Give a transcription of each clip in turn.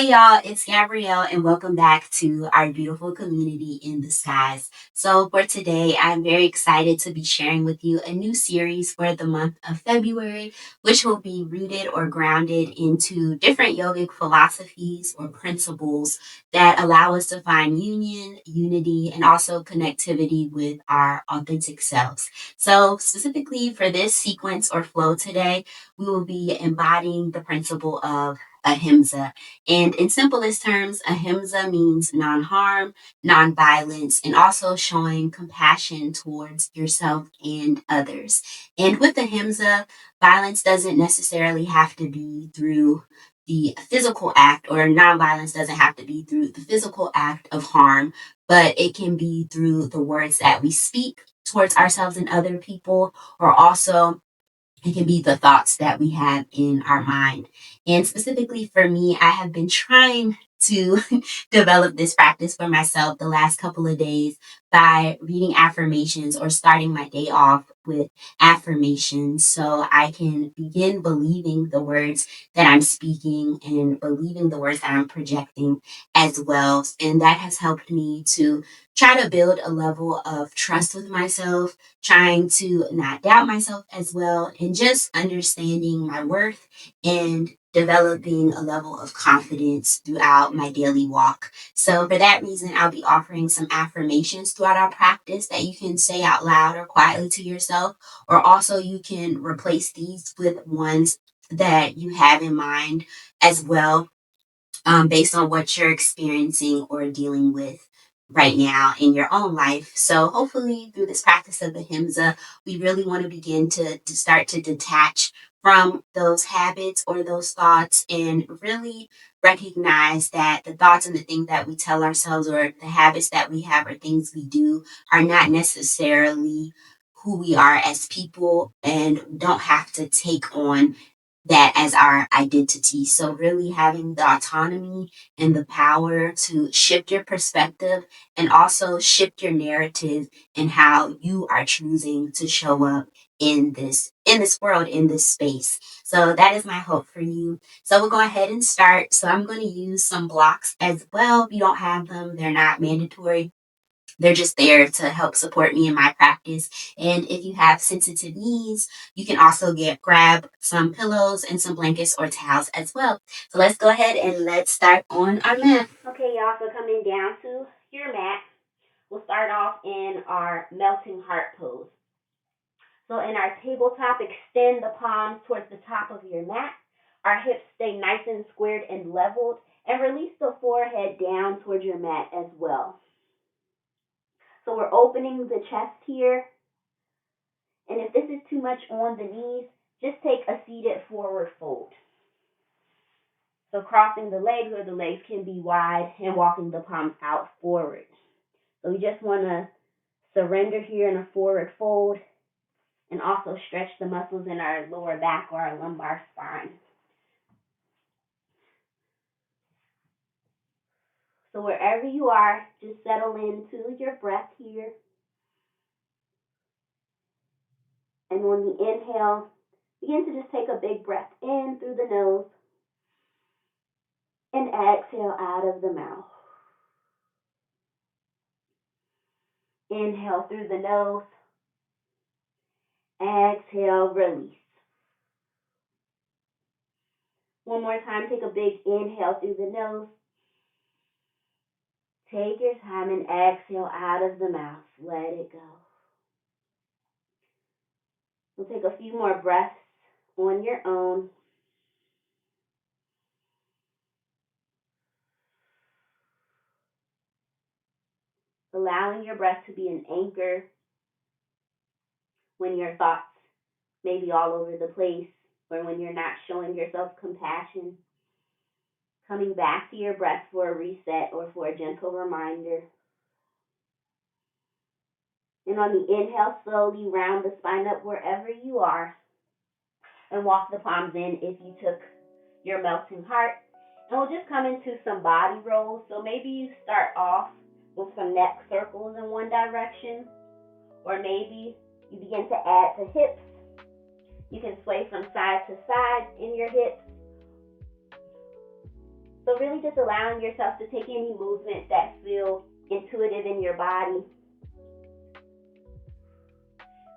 Hey y'all, it's Gabrielle, and welcome back to our beautiful community in the skies. So, for today, I'm very excited to be sharing with you a new series for the month of February, which will be rooted or grounded into different yogic philosophies or principles that allow us to find union, unity, and also connectivity with our authentic selves. So, specifically for this sequence or flow today, we will be embodying the principle of Ahimsa. And in simplest terms, ahimsa means non harm, non violence, and also showing compassion towards yourself and others. And with ahimsa, violence doesn't necessarily have to be through the physical act, or non-violence doesn't have to be through the physical act of harm, but it can be through the words that we speak towards ourselves and other people, or also it can be the thoughts that we have in our mind. And specifically for me, I have been trying to develop this practice for myself the last couple of days by reading affirmations or starting my day off with affirmations so I can begin believing the words that I'm speaking and believing the words that I'm projecting as well. And that has helped me to try to build a level of trust with myself, trying to not doubt myself as well, and just understanding my worth and developing a level of confidence throughout my daily walk. So, for that reason, I'll be offering some affirmations throughout our practice that you can say out loud or quietly to yourself, or also you can replace these with ones that you have in mind as well, based on what you're experiencing or dealing with right now in your own life. So hopefully through this practice of the Himsa, we really want to begin to start to detach from those habits or those thoughts and really recognize that the thoughts and the things that we tell ourselves or the habits that we have or things we do are not necessarily who we are as people and don't have to take on that as our identity. So, really having the autonomy and the power to shift your perspective and also shift your narrative and how you are choosing to show up in this world, in this space. So that is my hope for you. So we'll go ahead and start. So I'm going to use some blocks as well. If you don't have them, they're not mandatory. They're just there to help support me in my practice. And if you have sensitive knees, you can also grab some pillows and some blankets or towels as well. So let's go ahead and let's start on our mat. Okay, y'all. So coming down to your mat, we'll start off in our melting heart pose. So in our tabletop, extend the palms towards the top of your mat. Our hips stay nice and squared and leveled, and release the forehead down towards your mat as well. So we're opening the chest here. And if this is too much on the knees, just take a seated forward fold. So crossing the legs, or the legs can be wide, and walking the palms out forward. So we just want to surrender here in a forward fold and also stretch the muscles in our lower back or our lumbar spine. So wherever you are, just settle into your breath here. And on the inhale, begin to just take a big breath in through the nose and exhale out of the mouth. Inhale through the nose. Exhale, release. One more time, take a big inhale through the nose. Take your time and exhale out of the mouth. Let it go. We'll take a few more breaths on your own. Allowing your breath to be an anchor when your thoughts may be all over the place or when you're not showing yourself compassion. Coming back to your breath for a reset or for a gentle reminder. And on the inhale, slowly round the spine up wherever you are and walk the palms in if you took your melting heart. And we'll just come into some body rolls. So maybe you start off with some neck circles in one direction, or maybe you begin to add to hips. You can sway from side to side in your hips. So really just allowing yourself to take any movements that feel intuitive in your body.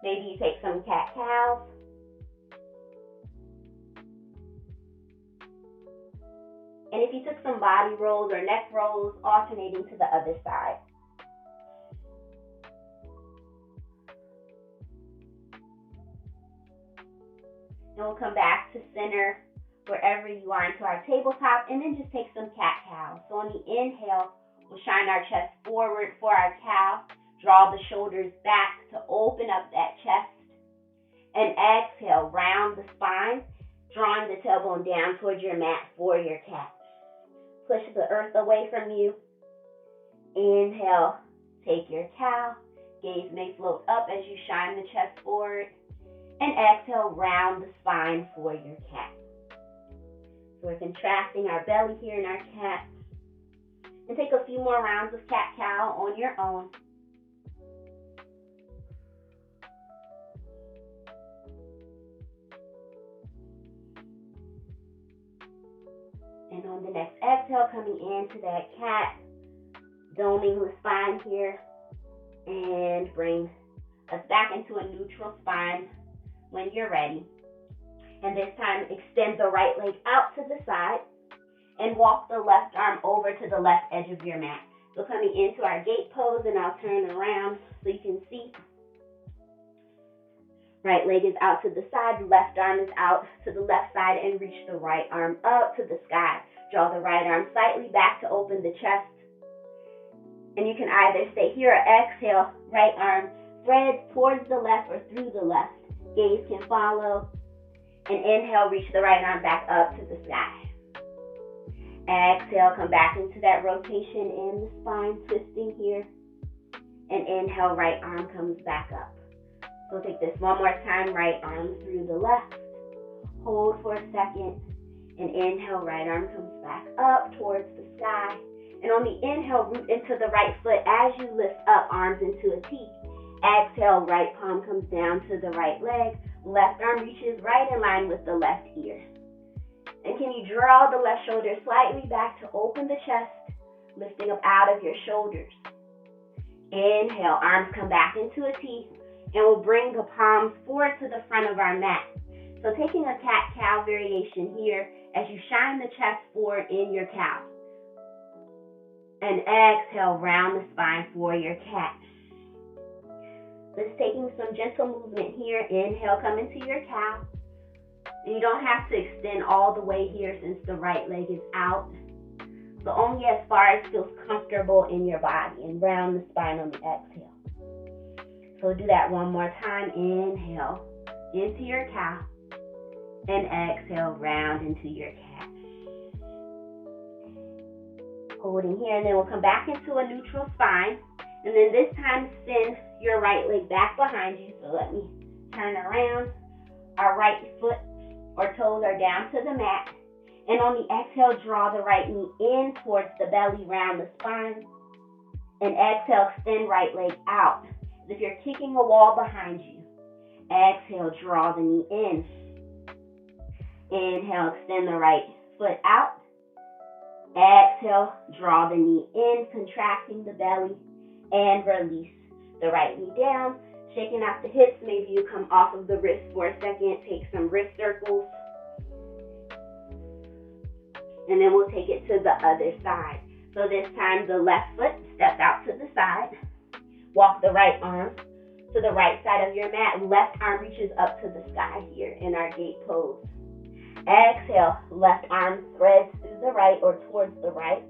Maybe you take some cat-cows. And if you took some body rolls or neck rolls, alternating to the other side. And we'll come back to center wherever you are into our tabletop, and then just take some cat-cows. So on the inhale, we'll shine our chest forward for our cow. Draw the shoulders back to open up that chest. And exhale, round the spine, drawing the tailbone down towards your mat for your cat. Push the earth away from you. Inhale, take your cow. Gaze may float up as you shine the chest forward. And exhale, round the spine for your cat. So we're contracting our belly here in our cat. And take a few more rounds of cat-cow on your own. And on the next exhale, coming into that cat, doming the spine here, and bring us back into a neutral spine when you're ready. And this time, extend the right leg out to the side and walk the left arm over to the left edge of your mat. So coming into our gate pose, and I'll turn around so you can see. Right leg is out to the side, left arm is out to the left side, and reach the right arm up to the sky. Draw the right arm slightly back to open the chest. And you can either stay here or exhale, right arm threads towards the left or through the left. Gaze can follow. And inhale, reach the right arm back up to the sky. Exhale, come back into that rotation in the spine, twisting here. And inhale, right arm comes back up. So take this one more time, right arm through the left. Hold for a second. And inhale, right arm comes back up towards the sky. And on the inhale, root into the right foot as you lift up, arms into a T. Exhale, right palm comes down to the right leg. Left arm reaches right in line with the left ear. And can you draw the left shoulder slightly back to open the chest, lifting up out of your shoulders. Inhale, arms come back into a T, and we'll bring the palms forward to the front of our mat. So taking a cat-cow variation here as you shine the chest forward in your cow. And exhale, round the spine for your cat. Just taking some gentle movement here. Inhale, come into your cow. And you don't have to extend all the way here since the right leg is out. So only as far as feels comfortable in your body, and round the spine on the exhale. So do that one more time. Inhale into your cow. And exhale, round into your cat. Holding here, and then we'll come back into a neutral spine. And then this time, send your right leg back behind you. So let me turn around. Our right foot or toes are down to the mat. And on the exhale, draw the right knee in towards the belly, round the spine. And exhale, extend right leg out. As if you're kicking a wall behind you. Exhale, draw the knee in. Inhale, extend the right foot out. Exhale, draw the knee in, contracting the belly, and release the right knee down. Shaking out the hips, maybe you come off of the wrist for a second, take some wrist circles. And then we'll take it to the other side. So this time the left foot steps out to the side. Walk the right arm to the right side of your mat. Left arm reaches up to the sky here in our gate pose. Exhale, left arm threads through the right or towards the right.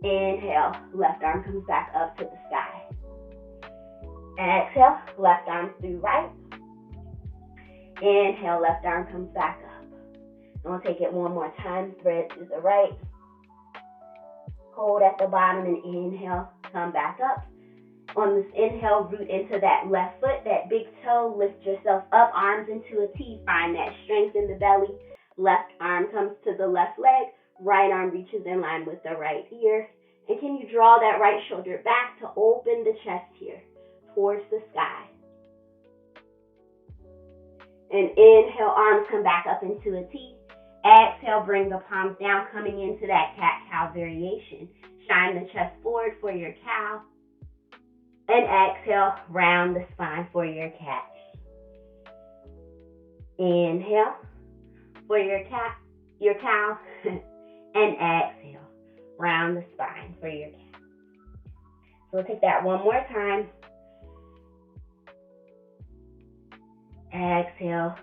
Inhale, left arm comes back up to the sky. Exhale, left arm through right. Inhale, left arm comes back up. And we'll take it one more time, thread to the right. Hold at the bottom and inhale, come back up. On this inhale, root into that left foot, that big toe, lift yourself up, arms into a T, find that strength in the belly. Left arm comes to the left leg, right arm reaches in line with the right ear. And can you draw that right shoulder back to open the chest here, towards the sky. And inhale, arms come back up into a T. Exhale, bring the palms down, coming into that cat-cow variation. Shine the chest forward for your cow. And exhale, round the spine for your cat. Inhale for your cow. And exhale, round the spine for your cat. So we'll take that one more time. Exhale,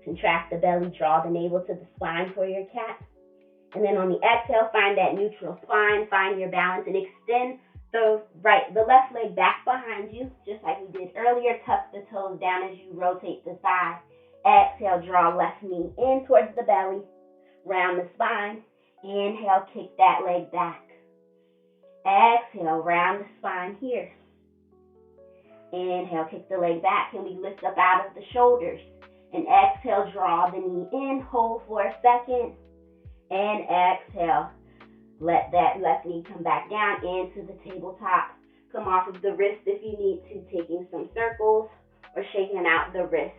contract the belly, draw the navel to the spine for your cat. And then on the exhale, find that neutral spine, find your balance, and extend the left leg back behind you, just like we did earlier. Tuck the toes down as you rotate the thigh. Exhale, draw left knee in towards the belly, round the spine. Inhale, kick that leg back. Exhale, round the spine here. Inhale, kick the leg back. Can we lift up out of the shoulders? And exhale, draw the knee in, hold for a second. And exhale, let that left knee come back down into the tabletop. Come off of the wrist if you need to, taking some circles or shaking out the wrist.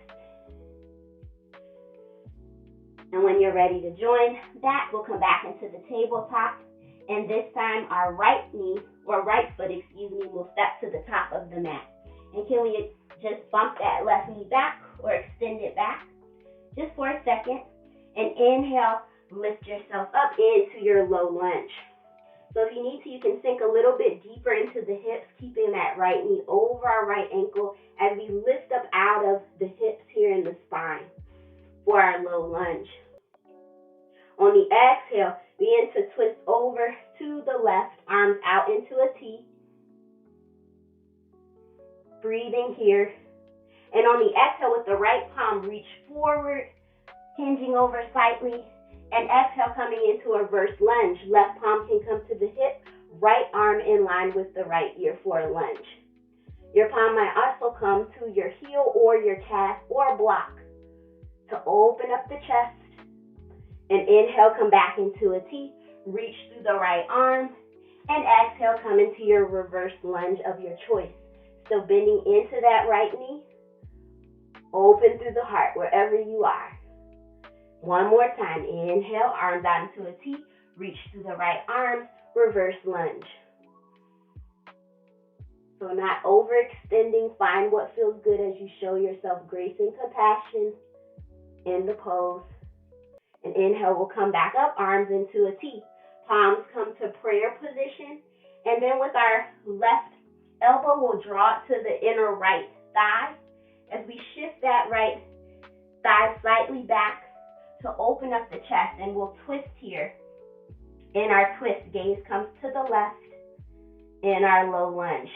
And when you're ready to join that, we'll come back into the tabletop. And this time, our right foot, will step to the top of the mat. And can we just bump that left knee back or extend it back just for a second? And inhale, lift yourself up into your low lunge. So if you need to, you can sink a little bit deeper into the hips, keeping that right knee over our right ankle as we lift up out of the hips here in the spine for our low lunge. On the exhale, begin to twist over to the left, arms out into a T. Breathing here. And on the exhale, with the right palm, reach forward, hinging over slightly. And exhale, coming into a reverse lunge. Left palm can come to the hip, right arm in line with the right ear for a lunge. Your palm might also come to your heel or your calf or block to open up the chest. And inhale, come back into a T, reach through the right arm, and exhale, come into your reverse lunge of your choice. So bending into that right knee, open through the heart, wherever you are. One more time, inhale, arms out into a T, reach through the right arm, reverse lunge. So not overextending, find what feels good as you show yourself grace and compassion in the pose. And inhale, we'll come back up, arms into a T. Palms come to prayer position. And then with our left elbow, we'll draw it to the inner right thigh as we shift that right thigh slightly back to open up the chest. And we'll twist here. In our twist, gaze comes to the left in our low lunge.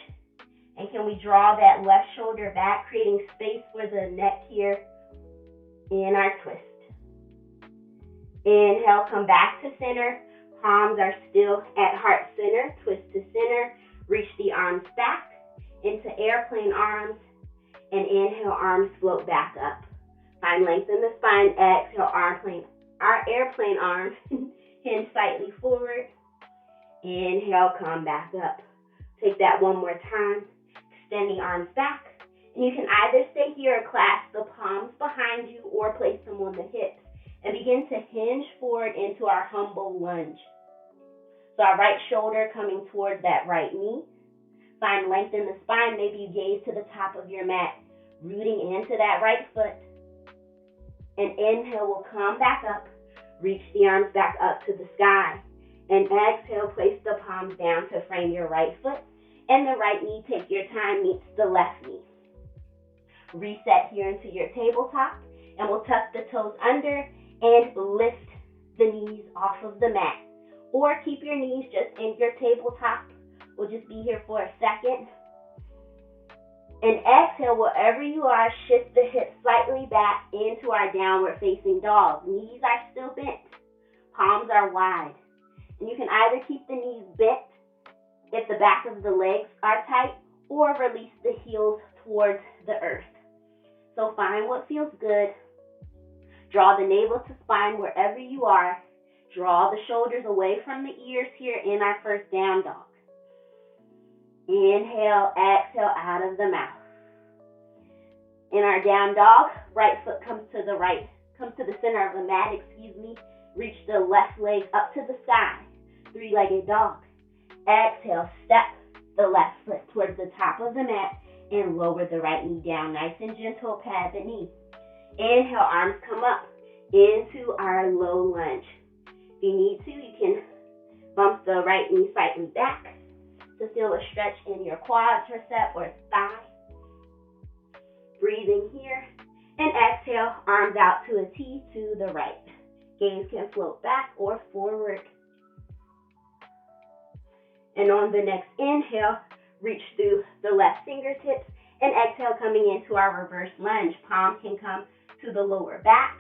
And can we draw that left shoulder back, creating space for the neck here in our twist. Inhale, come back to center. Palms are still at heart center. Twist to center. Reach the arms back into airplane arms. And inhale, arms float back up. Find length in the spine. Exhale, airplane arms. Hinge slightly forward. Inhale, come back up. Take that one more time. Extend the arms back. And you can either stay here or clasp the palms behind you or place them on the hips. And begin to hinge forward into our humble lunge. So our right shoulder coming towards that right knee. Find length in the spine. Maybe you gaze to the top of your mat, rooting into that right foot. And inhale, we'll come back up. Reach the arms back up to the sky. And exhale, place the palms down to frame your right foot. And the right knee, take your time, meets the left knee. Reset here into your tabletop. And we'll tuck the toes under and lift the knees off of the mat. Or keep your knees just in your tabletop. We'll just be here for a second. And exhale, wherever you are, shift the hips slightly back into our downward facing dog. Knees are still bent. Palms are wide. And you can either keep the knees bent if the back of the legs are tight, or release the heels towards the earth. So find what feels good. Draw the navel to spine wherever you are. Draw the shoulders away from the ears here in our first down dog. Inhale, exhale out of the mouth. In our down dog, right foot comes to the center of the mat, Reach the left leg up to the sky, three-legged dog. Exhale, step the left foot towards the top of the mat and lower the right knee down. Nice and gentle, pad the knee. Inhale, arms come up into our low lunge. If you need to, you can bump the right knee slightly back to feel a stretch in your quadricep or thigh. Breathing here. And exhale, arms out to a T to the right. Gaze can float back or forward. And on the next inhale, reach through the left fingertips. And exhale, coming into our reverse lunge. Palm can come to the lower back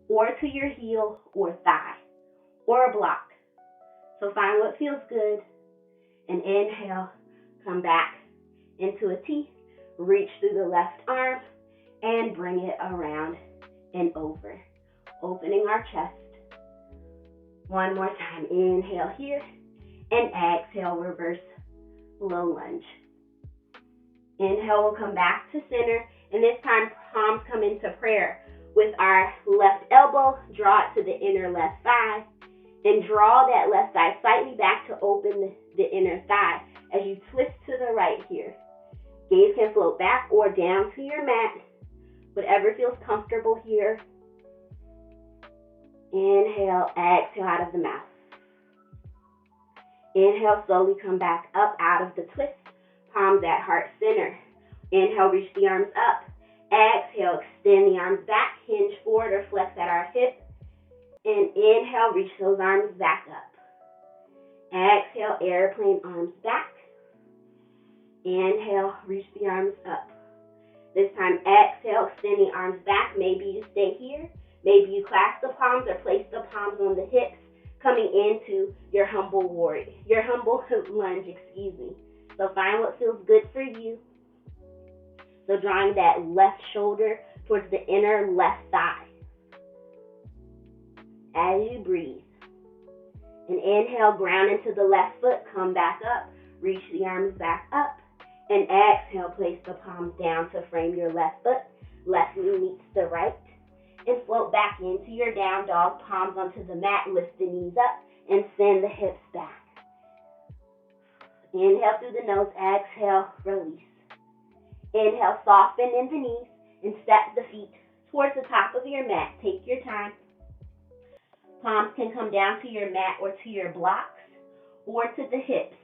or to your heel or thigh or a block. So find what feels good. And inhale, come back into a T. Reach through the left arm and bring it around and over. Opening our chest. One more time. Inhale here. And exhale, reverse low lunge. Inhale, we'll come back to center. And this time, palms come into prayer. With our left elbow, draw it to the inner left thigh. And draw that left thigh slightly back to open the inner thigh as you twist to the right here. Gaze can float back or down to your mat. Whatever feels comfortable here. Inhale, exhale out of the mouth. Inhale, slowly come back up out of the twist. Palms at heart center. Inhale, reach the arms up. Exhale, extend the arms back. Hinge forward or flex at our hip. And inhale, reach those arms back up. Exhale, airplane arms back. Inhale, reach the arms up. This time, exhale, extend the arms back. Maybe you stay here. Maybe you clasp the palms or place the palms on the hips, coming into your humble warrior, your humble lunge, So find what feels good for you. So drawing that left shoulder towards the inner left thigh. As you breathe. And inhale, ground into the left foot, come back up, reach the arms back up. And exhale, place the palms down to frame your left foot. Left knee meets the right. And float back into your down dog, palms onto the mat, lift the knees up, and send the hips back. Inhale through the nose, exhale, release. Inhale, soften in the knees, and step the feet towards the top of your mat. Take your time. Palms can come down to your mat or to your blocks, or to the hips,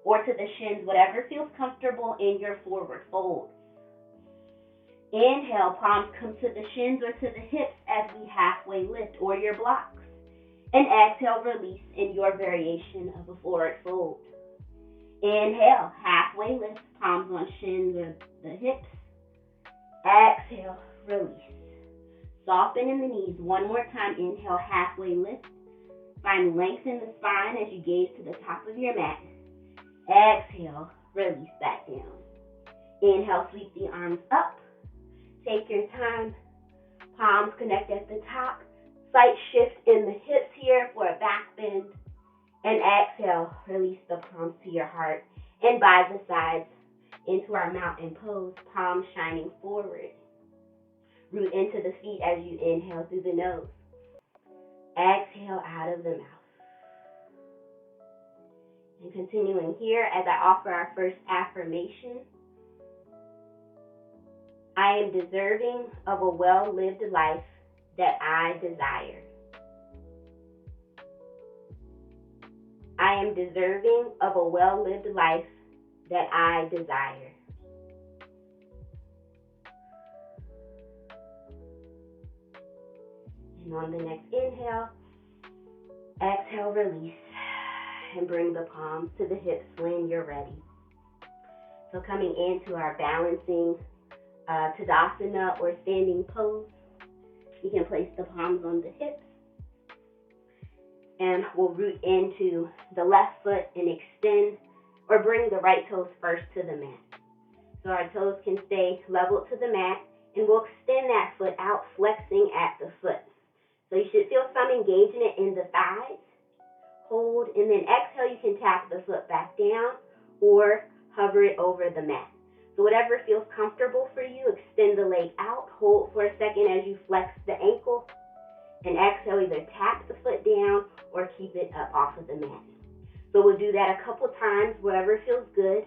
or to the shins, whatever feels comfortable in your forward fold. Inhale, palms come to the shins or to the hips as we halfway lift, or your blocks. And exhale, release in your variation of a forward fold. Inhale, halfway lift, palms on shins or the hips. Exhale, release. Soften in the knees. One more time. Inhale, halfway lift. Find length in the spine as you gaze to the top of your mat. Exhale, release back down. Inhale, sweep the arms up. Take your time. Palms connect at the top. Slight shift in the hips here for a back bend. And exhale, release the palms to your heart and by the sides into our mountain pose, palms shining forward. Root into the feet as you inhale through the nose. Exhale out of the mouth. And continuing here as I offer our first affirmation. I am deserving of a well-lived life that I desire. I am deserving of a well-lived life that I desire. And on the next inhale, exhale, release, and bring the palms to the hips when you're ready. So coming into our balancing Tadasana or standing pose, you can place the palms on the hips. And we'll root into the left foot and extend or bring the right toes first to the mat. So our toes can stay level to the mat, and we'll extend that foot out, flexing at the foot. So you should feel some engagement in the thighs. Hold, and then exhale, you can tap the foot back down or hover it over the mat. So whatever feels comfortable for you, extend the leg out. Hold for a second as you flex the ankle. And exhale, either tap the foot down or keep it up off of the mat. So we'll do that a couple times, wherever feels good.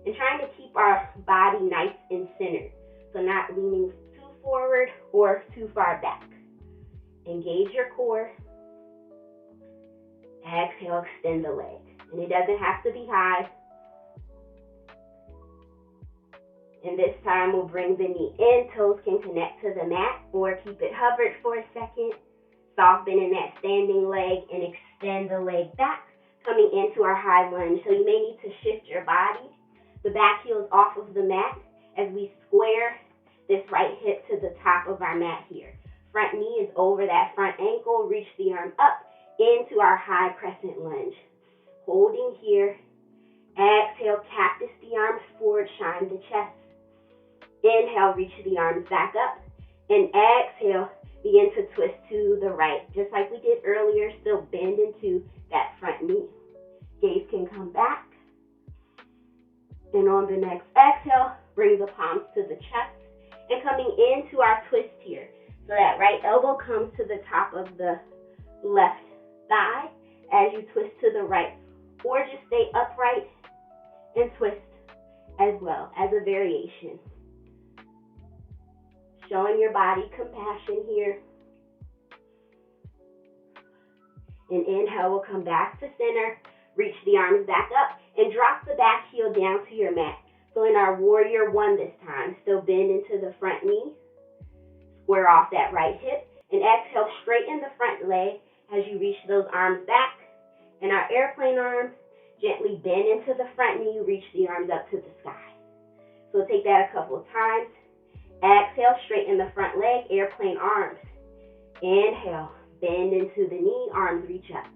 And trying to keep our body nice and centered. So not leaning too forward or too far back. Engage your core. Exhale, extend the leg. And it doesn't have to be high. And this time we'll bring the knee in. Toes can connect to the mat or keep it hovered for a second. Soften in that standing leg and extend the leg back, coming into our high lunge. So you may need to shift your body. The back heel is off of the mat as we square this right hip to the top of our mat here. Front knee is over that front ankle. Reach the arm up into our high crescent lunge. Holding here. Exhale, cactus the arms forward, shine the chest. Inhale, reach the arms back up. And exhale, begin to twist to the right. Just like we did earlier, still bend into that front knee. Gaze can come back. And on the next exhale, bring the palms to the chest. And coming into our twist here. So that right elbow comes to the top of the left thigh as you twist to the right. Or just stay upright and twist as well as a variation. Showing your body compassion here. And inhale, we'll come back to center. Reach the arms back up and drop the back heel down to your mat. So in our warrior one this time, still bend into the front knee. Square off that right hip. And exhale, straighten the front leg as you reach those arms back. And our airplane arms, gently bend into the front knee. Reach the arms up to the sky. So take that a couple of times. Exhale, straighten the front leg, airplane arms. Inhale, bend into the knee, arms reach up.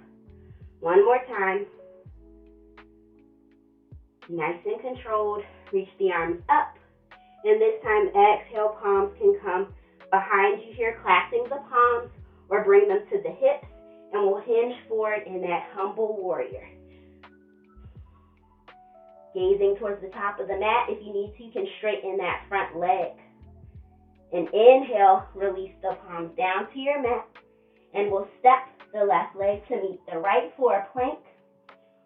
One more time. Nice and controlled. Reach the arms up. And this time, exhale, palms can come behind you here, clasping the palms, or bring them to the hips, and we'll hinge forward in that humble warrior. Gazing towards the top of the mat. If you need to, you can straighten that front leg. And inhale, release the palms down to your mat. And we'll step the left leg to meet the right for a plank.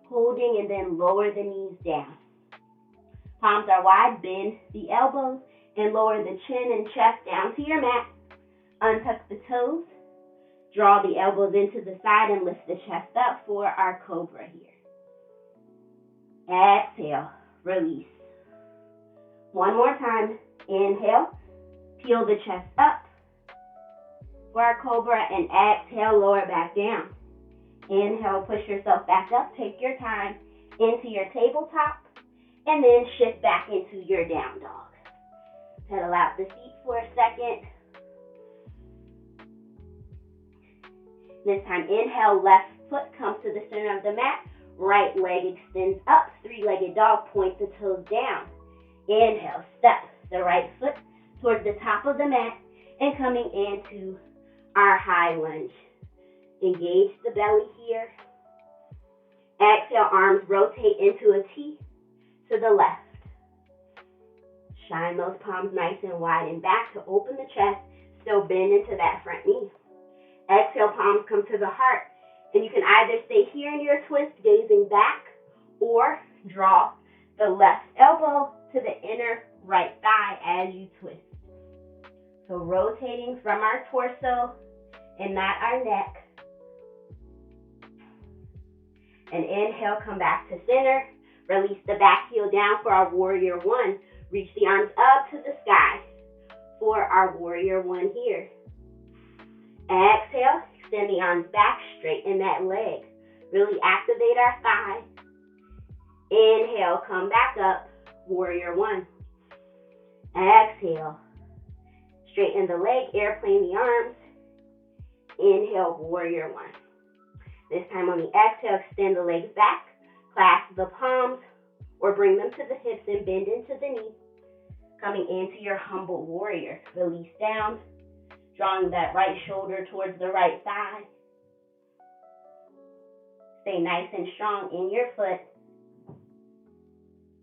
Holding and then lower the knees down. Palms are wide, bend the elbows and lower the chin and chest down to your mat. Untuck the toes. Draw the elbows into the side and lift the chest up for our cobra here. Exhale, release. One more time. Inhale. Peel the chest up for our cobra and exhale, lower back down. Inhale, push yourself back up. Take your time into your tabletop and then shift back into your down dog. Pedal out the feet for a second. This time, inhale, left foot comes to the center of the mat. Right leg extends up. Three-legged dog, point the toes down. Inhale, step the right foot towards the top of the mat and coming into our high lunge. Engage the belly here. Exhale, arms rotate into a T to the left. Shine those palms nice and wide and back to open the chest. Still bend into that front knee. Exhale, palms come to the heart. And you can either stay here in your twist, gazing back, or draw the left elbow to the inner right thigh as you twist. So rotating from our torso and not our neck. And inhale, come back to center. Release the back heel down for our warrior one. Reach the arms up to the sky for our warrior one here. Exhale, extend the arms back, straighten that leg. Really activate our thigh. Inhale, come back up, warrior one. Exhale, straighten the leg, airplane the arms. Inhale, warrior one. This time on the exhale, extend the legs back, clasp the palms, or bring them to the hips and bend into the knee. Coming into your humble warrior. Release down, drawing that right shoulder towards the right thigh. Stay nice and strong in your foot.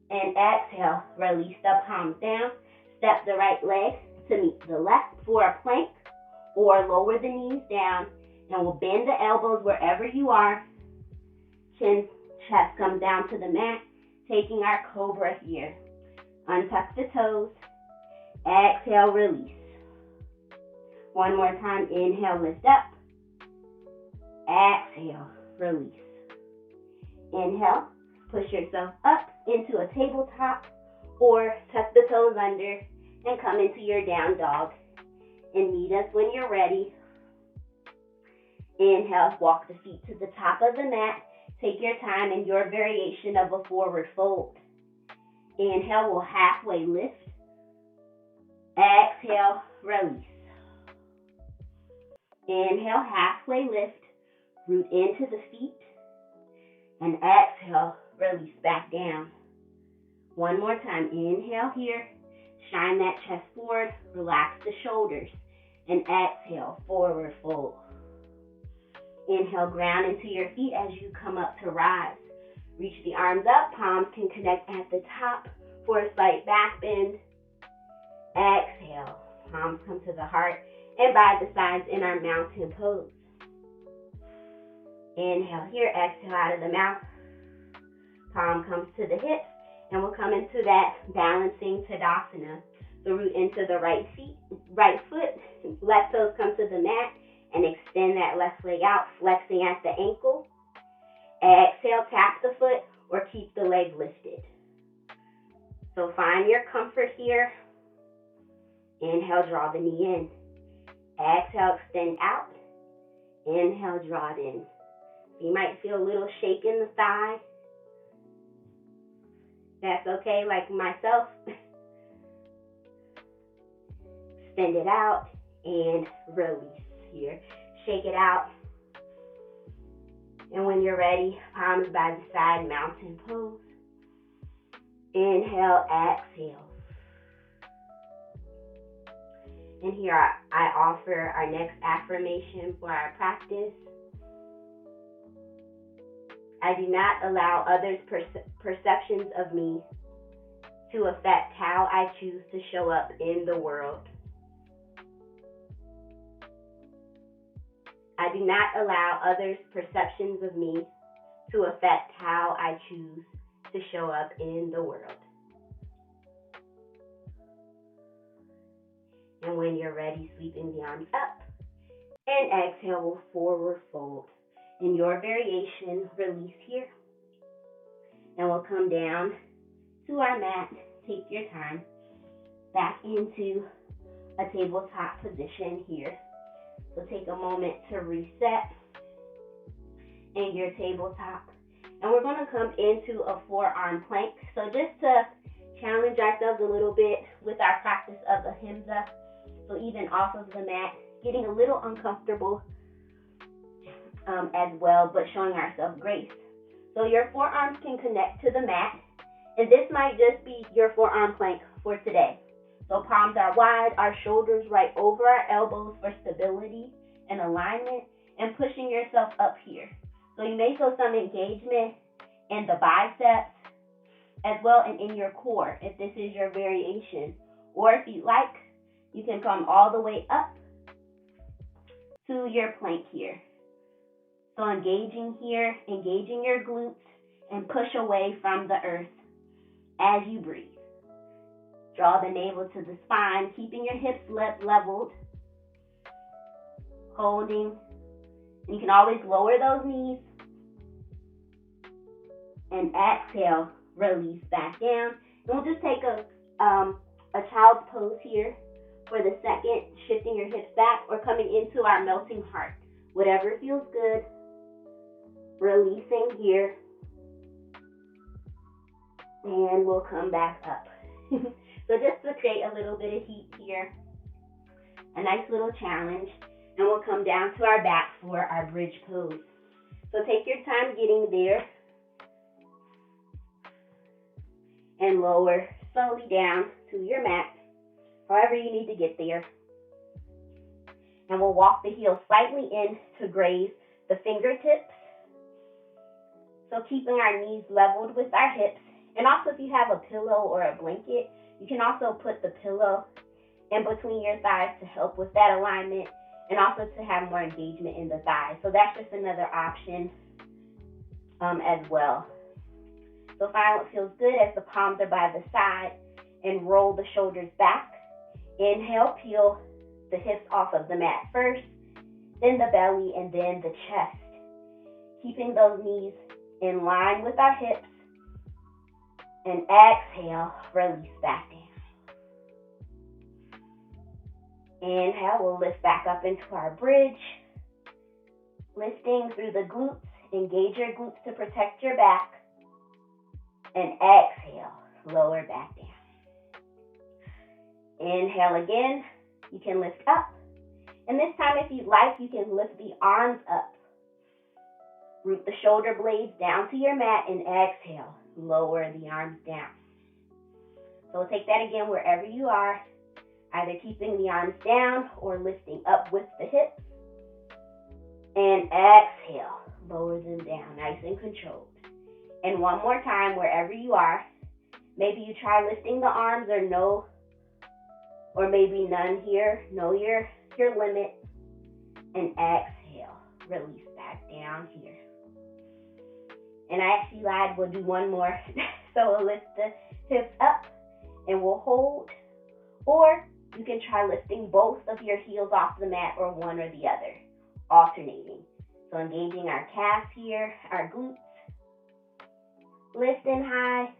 And exhale, release the palms down. Step the right leg to meet the left for a plank. or lower the knees down, and we'll bend the elbows wherever you are. Chin, chest comes down to the mat, taking our cobra here. Untuck the toes. Exhale, release. One more time, inhale, lift up. Exhale, release. Inhale, push yourself up into a tabletop or tuck the toes under and come into your down dog. And meet us when you're ready. Inhale, walk the feet to the top of the mat. Take your time in your variation of a forward fold. Inhale, we'll halfway lift. Exhale, release. Inhale, halfway lift. Root into the feet. And exhale, release back down. One more time. Inhale here. Shine that chest forward. Relax the shoulders. And exhale, forward fold. Inhale, ground into your feet as you come up to rise. Reach the arms up. Palms can connect at the top for a slight back bend. Exhale. Palms come to the heart and by the sides in our mountain pose. Inhale here. Exhale out of the mouth. Palm comes to the hips, and we'll come into that balancing Tadasana. So root into the right foot, left toes come to the mat, and extend that left leg out, flexing at the ankle. Exhale, tap the foot, or keep the leg lifted. So find your comfort here. Inhale, draw the knee in. Exhale, extend out. Inhale, draw it in. You might feel a little shake in the thigh. That's okay, like myself. Extend it out and release here. Shake it out. And when you're ready, palms by the side, mountain pose. Inhale, exhale. And here I offer our next affirmation for our practice. I do not allow others' perceptions of me to affect how I choose to show up in the world. I do not allow others' perceptions of me to affect how I choose to show up in the world. And when you're ready, sweeping the arms up. And exhale, we'll forward fold. In your variation, release here. And we'll come down to our mat. Take your time. Back into a tabletop position here. So take a moment to reset in your tabletop. And we're going to come into a forearm plank. So just to challenge ourselves a little bit with our practice of Ahimsa. So even off of the mat, getting a little uncomfortable as well, but showing ourselves grace. So your forearms can connect to the mat. And this might just be your forearm plank for today. So palms are wide, our shoulders right over our elbows for stability and alignment, and pushing yourself up here. So you may feel some engagement in the biceps as well and in your core if this is your variation. Or if you like, you can come all the way up to your plank here. So engaging here, engaging your glutes, and push away from the earth as you breathe. Draw the navel to the spine, keeping your hips leveled. Holding. And you can always lower those knees. And exhale, release back down. And we'll just take a child's pose here for the second, shifting your hips back or coming into our melting heart. Whatever feels good. Releasing here. And we'll come back up. So just to create a little bit of heat here, a nice little challenge, and we'll come down to our back for our bridge pose. So take your time getting there and lower slowly down to your mat, however you need to get there. And we'll walk the heels slightly in to graze the fingertips. So keeping our knees leveled with our hips. And also if you have a pillow or a blanket, you can also put the pillow in between your thighs to help with that alignment. and also to have more engagement in the thighs. So that's just another option as well. So find what feels good as the palms are by the side and roll the shoulders back. Inhale, peel the hips off of the mat first, then the belly, and then the chest. Keeping those knees in line with our hips. And exhale, release back down. Inhale, we'll lift back up into our bridge. Lifting through the glutes. Engage your glutes to protect your back. And exhale, lower back down. Inhale again. You can lift up. And this time, if you'd like, you can lift the arms up. Root the shoulder blades down to your mat and exhale. Lower the arms down. So we'll take that again wherever you are, either keeping the arms down or lifting up with the hips. And exhale. Lower them down, nice and controlled. And one more time, wherever you are. Maybe you try lifting the arms or maybe none here. Know your limit. And exhale. Release back down here. And I actually lied. We'll do one more. So we'll lift the hips up and we'll hold. Or you can try lifting both of your heels off the mat or one or the other, alternating. So engaging our calves here, our glutes. Lifting high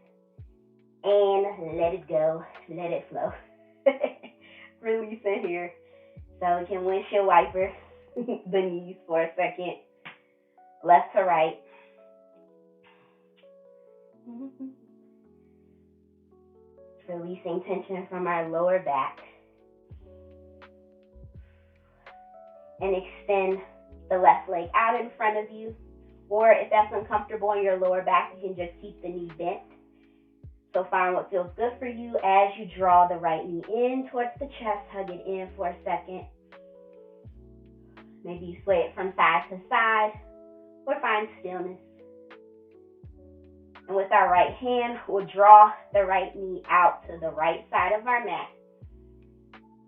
and let it go. Let it flow. Releasing here. So we can windshield wiper the knees for a second. Left to right. Releasing tension from our lower back. And extend the left leg out in front of you. Or if that's uncomfortable in your lower back, you can just keep the knee bent. So find what feels good for you as you draw the right knee in towards the chest. Hug it in for a second. Maybe you sway it from side to side or find stillness. And with our right hand, we'll draw the right knee out to the right side of our mat.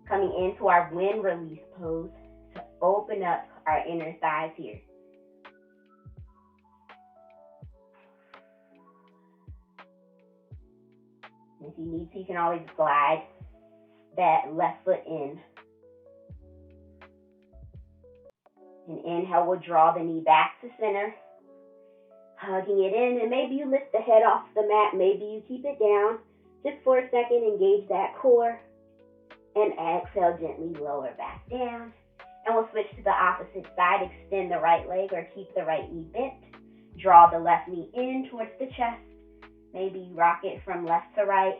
Coming into our wind release pose to open up our inner thighs here. If you need to, you can always glide that left foot in. And inhale, we'll draw the knee back to center. Hugging it in, and maybe you lift the head off the mat. Maybe you keep it down. Just for a second, engage that core. And exhale, gently lower back down. And we'll switch to the opposite side. Extend the right leg or keep the right knee bent. Draw the left knee in towards the chest. Maybe rock it from left to right.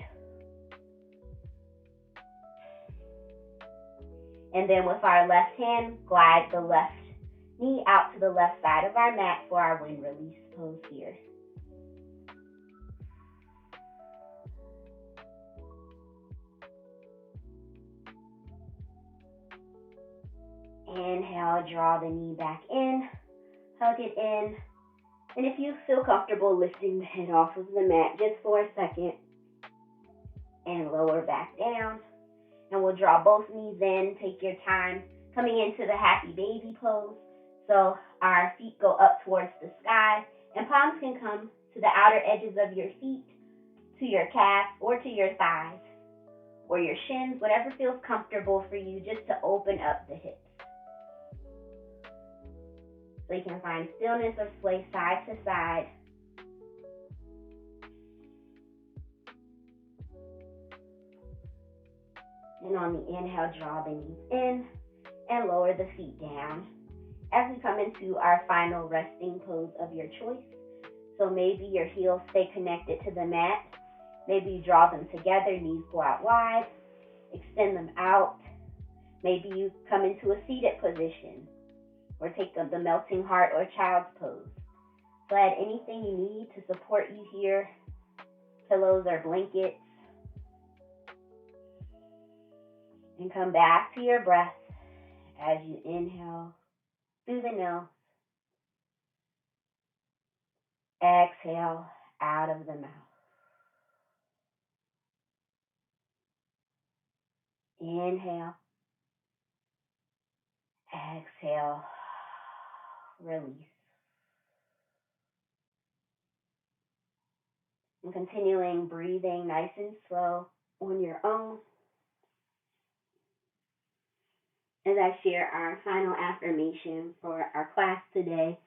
And then with our left hand, glide the left knee out to the left side of our mat for our wind release pose here. Inhale, draw the knee back in, hug it in. And if you feel comfortable lifting the head off of the mat just for a second and lower back down. And we'll draw both knees in, take your time, coming into the happy baby pose. So our feet go up towards the sky and palms can come to the outer edges of your feet, to your calves or to your thighs or your shins, whatever feels comfortable for you, just to open up the hips. So you can find stillness or sway side to side. And on the inhale, draw the knees in and lower the feet down as we come into our final resting pose of your choice. So maybe your heels stay connected to the mat. Maybe you draw them together, knees go out wide, extend them out. Maybe you come into a seated position or take the melting heart or child's pose. So add anything you need to support you here, pillows or blankets. And come back to your breath as you inhale through the nose. Exhale out of the mouth. Inhale. Exhale, release. And continuing breathing nice and slow on your own as I share our final affirmation for our class today.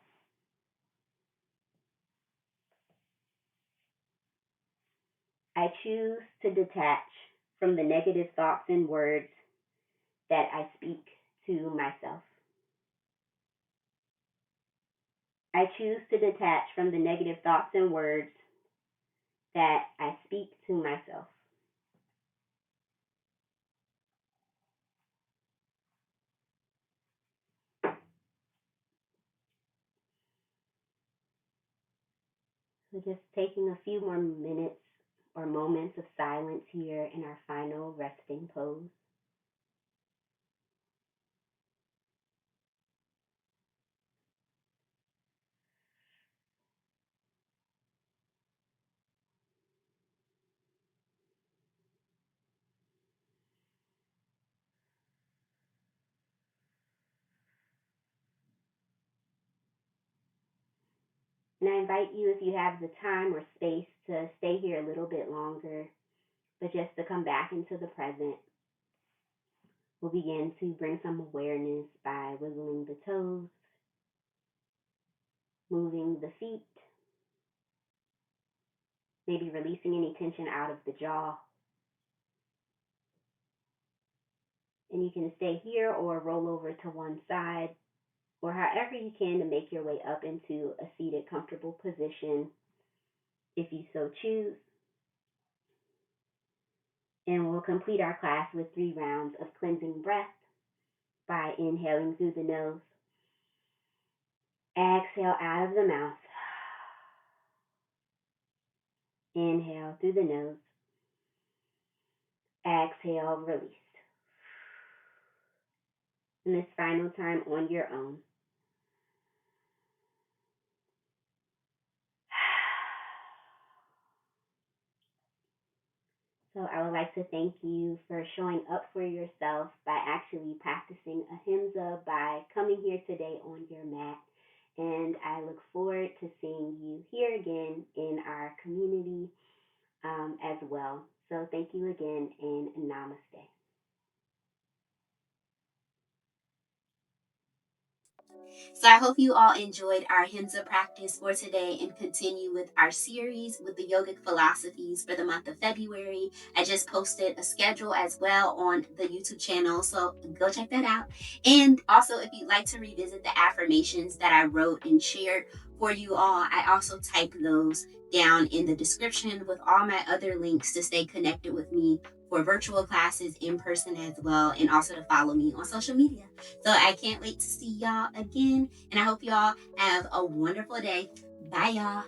I choose to detach from the negative thoughts and words that I speak to myself. I choose to detach from the negative thoughts and words that I speak to myself. So just taking a few more minutes or moments of silence here in our final resting pose. And I invite you, if you have the time or space, to stay here a little bit longer, but just to come back into the present. We'll begin to bring some awareness by wiggling the toes, moving the feet, maybe releasing any tension out of the jaw. And you can stay here or roll over to one side, or however you can to make your way up into a seated, comfortable position if you so choose. And we'll complete our class with 3 rounds of cleansing breath by inhaling through the nose, exhale out of the mouth, inhale through the nose, exhale, release. And this final time on your own. So I would like to thank you for showing up for yourself by actually practicing Ahimsa, by coming here today on your mat. And I look forward to seeing you here again in our community as well. So thank you again and namaste. So I hope you all enjoyed our Himsa practice for today and continue with our series with the yogic philosophies for the month of February. I just posted a schedule as well on the YouTube channel, so go check that out. And also, if you'd like to revisit the affirmations that I wrote and shared for you all, I also typed those down in the description with all my other links to stay connected with me for virtual classes in person as well, and also to follow me on social media. So I can't wait to see y'all again. And I hope y'all have a wonderful day. Bye, y'all.